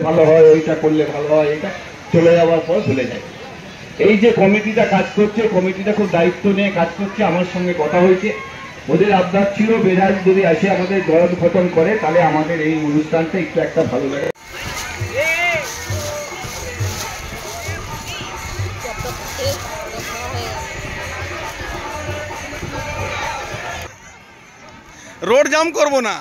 ভালো হয়, ওইটা করলে ভালো হয়, এটা চলে যাওয়ার পর ভুলে যায়। এই যে কমিটিটা কাজ করছে, কমিটিটা খুব দায়িত্ব নিয়ে কাজ করছে। আমার সঙ্গে কথা হয়েছে, ওদের আবদার ছিল বেরাজ যদি আসে আমাদের জয়োদ্ঘাটন করে তাহলে আমাদের এই অনুষ্ঠানটা একটু একটা ভালো লাগে। रोड जाम करबो ना,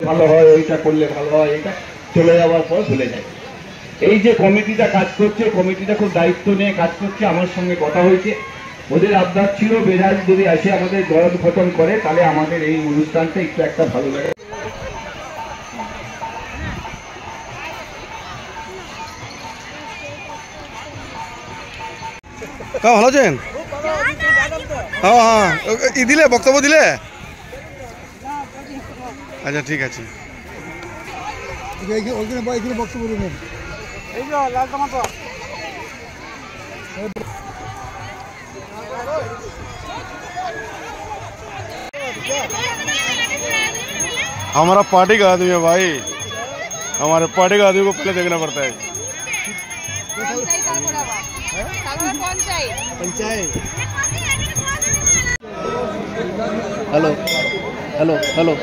ভালো হয়, ওইটা করলে ভালো হয়, এটা চলে যাওয়ার পর ভুলে যায়। এই যে কমিটিটা কাজ করছে, কমিটিটা খুব দায়িত্ব নিয়ে কাজ করছে। আমার সঙ্গে কথা হয়েছে, ওদের আবদার ছিল বেরাজ যদি আসে আমাদের জয়োদ্ঘাটন করে তাহলে আমাদের এই অনুষ্ঠানটা একটু একটা ভালো লাগে। ভালো আছেন? হ্যাঁ হ্যাঁ, ই দিলে বক্তব্য দিলে? আচ্ছা ঠিক আছে। বক্তব্য দেবেন। हमारा पार्टी का आदमी है भाई, हमारे पार्टी का आदमी को पहले देखना पड़ता है। पंचायत। Hello hello hello.